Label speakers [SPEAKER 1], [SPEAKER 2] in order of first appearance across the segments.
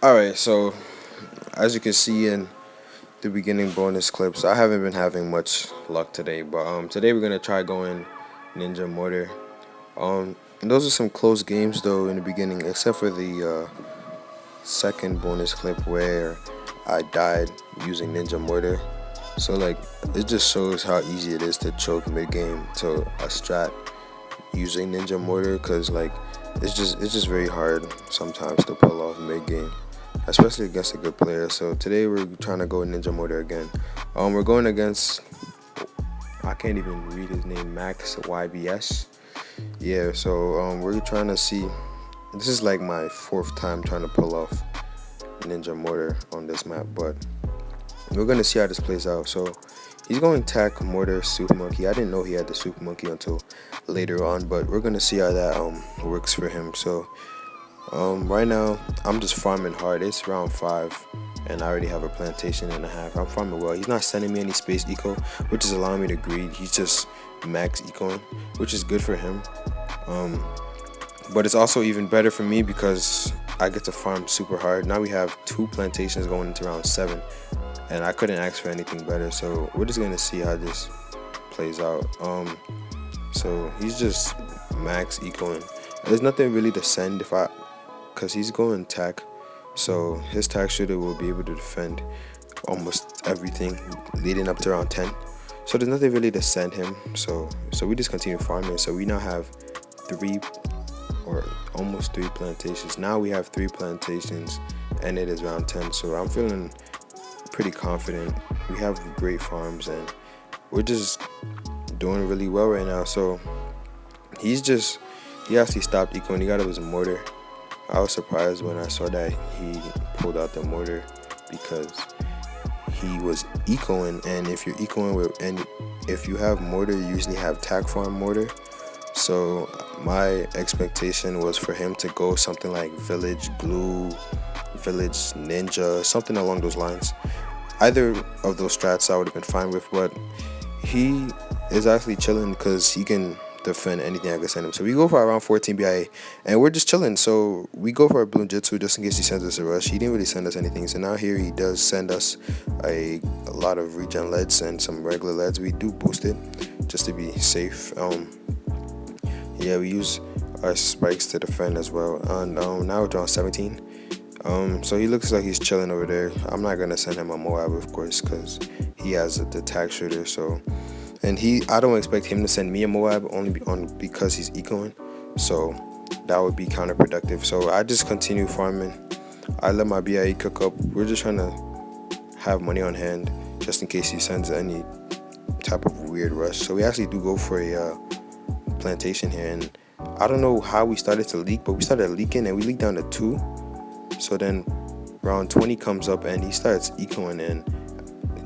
[SPEAKER 1] Alright, so as you can see in the beginning bonus clips, I haven't been having much luck today, but today we're gonna try going Ninja Mortar. And those are some close games though in the beginning, except for the second bonus clip where I died using Ninja Mortar. So like it just shows how easy it is to choke mid game to a strat using Ninja Mortar, cause like it's just very hard sometimes to pull off mid game, especially against a good player. So today we're trying to go Ninja Mortar again. We're going against, I can't even read his name, Max YBS. Yeah, so we're trying to see. This is like my fourth time trying to pull off Ninja Mortar on this map, but we're gonna see how this plays out. So he's going Tack Mortar Super Monkey. I didn't know he had the Super Monkey until later on, but we're gonna see how that works for him. So right now I'm just farming hard. It's round 5 and I already have a plantation and a half. I'm farming well. He's not sending me any space eco, which is allowing me to greed. He's just max ecoing, which is good for him. But it's also even better for me because I get to farm super hard. Now we have 2 plantations going into round 7, and I couldn't ask for anything better. So we're just gonna see how this plays out. So he's just max ecoing. There's nothing really to send because he's going tack. So his tack shooter will be able to defend almost everything leading up to round 10. So there's nothing really to send him. So we just continue farming. So we now have 3 or almost 3 plantations. Now we have 3 plantations and it is round 10. So I'm feeling pretty confident. We have great farms and we're just doing really well right now. So he actually stopped ecoing. He got up his mortar. I was surprised when I saw that he pulled out the mortar because he was ecoing, and if you're ecoing if you have mortar, you usually have tack farm mortar. So my expectation was for him to go something like village glue, village ninja, something along those lines. Either of those strats I would have been fine with, but he is actually chilling because he can defend anything I can send him. So we go for around 14 BIA and we're just chilling. So we go for a Bloom Jitsu just in case he sends us a rush. He didn't really send us anything. So now here he does send us a lot of regen leads and some regular leads. We do boost it just to be safe. Yeah, we use our spikes to defend as well. And now we're drawing 17. So he looks like he's chilling over there. I'm not gonna send him a Moab, of course, because he has the tack shooter. So, and I don't expect him to send me a Moab only because he's ecoing. So that would be counterproductive. So I just continue farming. I let my BIE cook up. We're just trying to have money on hand just in case he sends any type of weird rush. So we actually do go for a plantation here, and I don't know how we started to leak, but we started leaking and we leaked down to 2. So then round 20 comes up and he starts ecoing, and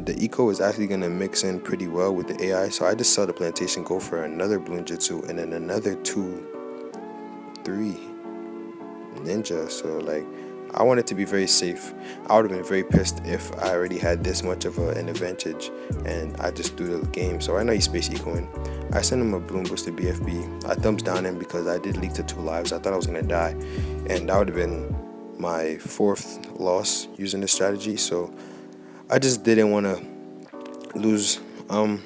[SPEAKER 1] the eco is actually going to mix in pretty well with the AI. So I just sell the plantation, go for another Bloom Jitsu, and then another 2, 3 ninja. So like I want it to be very safe. I would have been very pissed if I already had this much of an advantage and I just threw the game. So right now he's space ecoing. I sent him a Bloom Booster BFB. I thumbs down him because I did leak to 2 lives. I thought I was going to die, and that would have been my 4th loss using this strategy. So I just didn't want to lose. I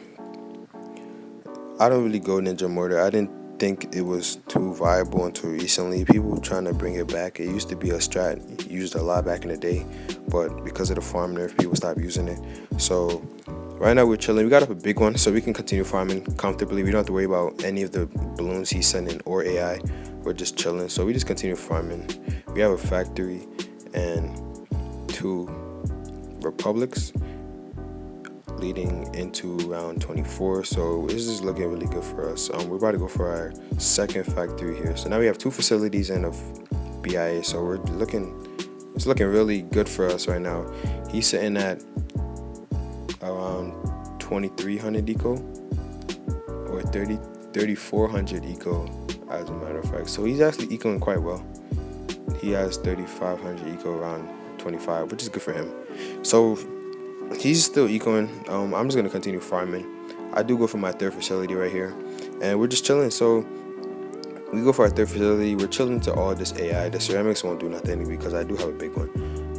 [SPEAKER 1] don't really go Ninja Mortar. I didn't think it was too viable until recently. People trying to bring it back. It used to be a strat used a lot back in the day, but because of the farm nerf, people stopped using it. So right now we're chilling. We got up a big one, so we can continue farming comfortably. We don't have to worry about any of the balloons he's sending or AI. We're just chilling. So we just continue farming. We have a factory and 2 republics leading into round 24. So this is looking really good for us. We're about to go for our second factory here. So now we have 2 facilities and a BIA. So it's looking really good for us right now. He's sitting at around 2300 eco or 3400 eco, as a matter of fact. So he's actually ecoing quite well. He has 3500 eco around 25, which is good for him. So he's still ecoing. I'm just gonna continue farming. I do go for my 3rd facility right here, and we're just chilling. So we go for our 3rd facility. We're chilling to all this AI. The ceramics won't do nothing because I do have a big one.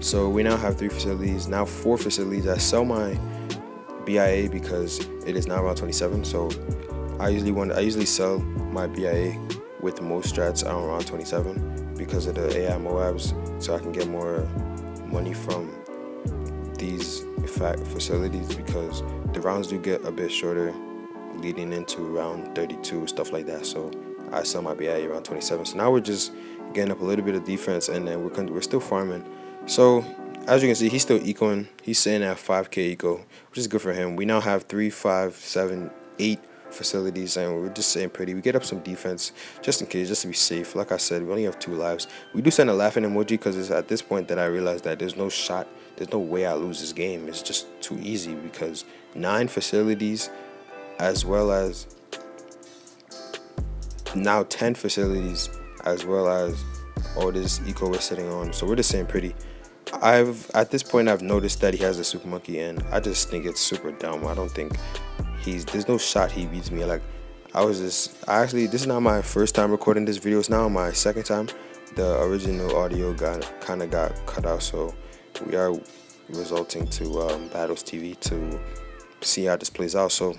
[SPEAKER 1] So we now have 3 facilities, now 4 facilities. I sell my BIA because it is now around 27. So I usually sell my BIA with most strats around 27 because of the AI MOABs, so I can get more money from these facilities because the rounds do get a bit shorter leading into round 32, stuff like that. So I sell my BIA around 27. So now we're just getting up a little bit of defense, and then we're still farming. So as you can see, he's still ecoing. He's sitting at 5k eco, which is good for him. We now have 3, 5, 7, 8 facilities, and we're just sitting pretty. We get up some defense just in case, just to be safe. Like I said, we only have 2 lives. We do send a laughing emoji because it's at this point that I realized that there's no shot, there's no way I lose this game. It's just too easy because 9 facilities as well as now 10 facilities as well as all this eco we're sitting on. So we're just saying pretty. At this point I've noticed that he has a super monkey, and I just think it's super dumb. I don't think there's no shot he beats me. Like this is not my first time recording this video, it's now my second time. The original audio got cut out, so we are resulting to Battles TV to see how this plays out. So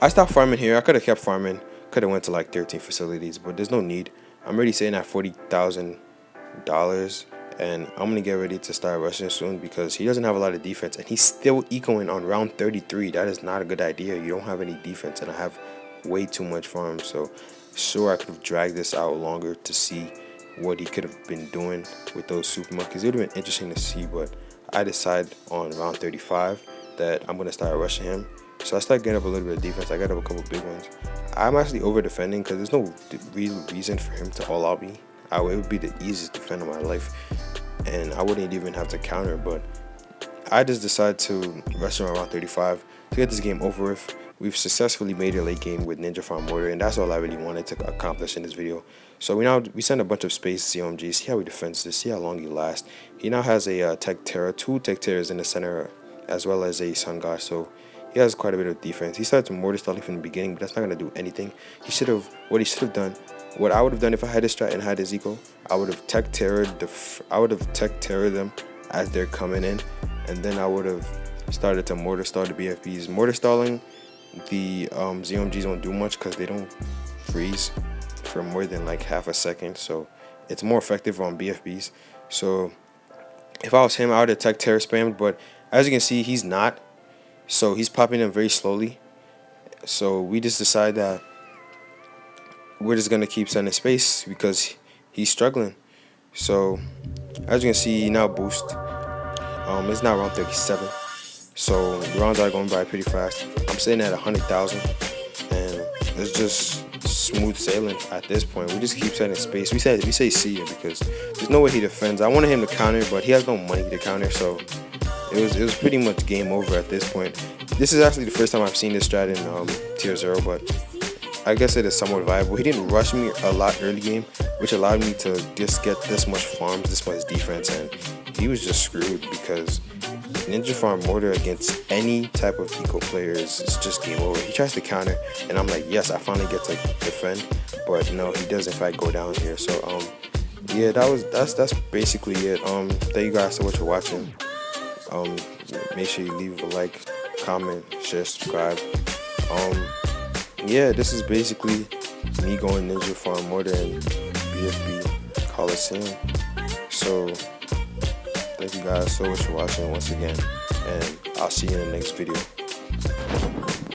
[SPEAKER 1] I stopped farming here. I could have kept farming, could have went to like 13 facilities, but there's no need. I'm already sitting at $40,000, and I'm gonna get ready to start rushing soon because he doesn't have a lot of defense, and he's still ecoing on round 33. That is not a good idea. You don't have any defense, and I have way too much farm. So sure, I could have dragged this out longer to see what he could have been doing with those super monkeys. It would have been interesting to see, but I decided on round 35 that I'm gonna start rushing him. So I started getting up a little bit of defense. I got up a couple big ones. I'm actually over defending because there's no real reason for him to all out me. It would be the easiest defend of my life, and I wouldn't even have to counter. But I just decided to rush him around 35 to get this game over with. We've successfully made a late game with Ninja Farm Mortar, and that's all I really wanted to accomplish in this video. So we send a bunch of space COMG, see how he defends this, see how long he lasts. He now has a Tech Terra, 2 Tech Terras in the center, as well as a Sun God. So he has quite a bit of defense. He started to mortar stalling from the beginning, but that's not gonna do anything. What he should have done, what I would have done if I had this strat and had his eco, I would have Tech Terra'd them as they're coming in, and then I would have started to mortar stall the BFBs. Mortar stalling the ZOMGs don't do much because they don't freeze for more than like half a second, so it's more effective on BFBs. So if I was him, I would have Tech Terra spammed, but as you can see, he's not. So he's popping them very slowly. So we just decide that we're just gonna keep sending space because he's struggling. So as you can see, he now boost. It's now around 37. So the rounds are going by pretty fast. I'm sitting at 100,000, and it's just smooth sailing at this point. We just keep sending space. We say see ya because there's no way he defends. I wanted him to counter, but he has no money to counter, so it was pretty much game over at this point. This is actually the first time I've seen this strat in tier 0, but I guess it is somewhat viable. He didn't rush me a lot early game, which allowed me to just get this much farms, this much defense, and he was just screwed because Ninja Farm Mortar against any type of eco player is just game over. He tries to counter, and I'm like, yes, I finally get to defend, but no, he does in fact go down here. So yeah, that's basically it. Thank you guys so much for watching. Make sure you leave a like, comment, share, subscribe. Yeah, this is basically me going Ninja Farm Mortar and BFB Coliseum. So thank you guys so much for watching once again, and I'll see you in the next video.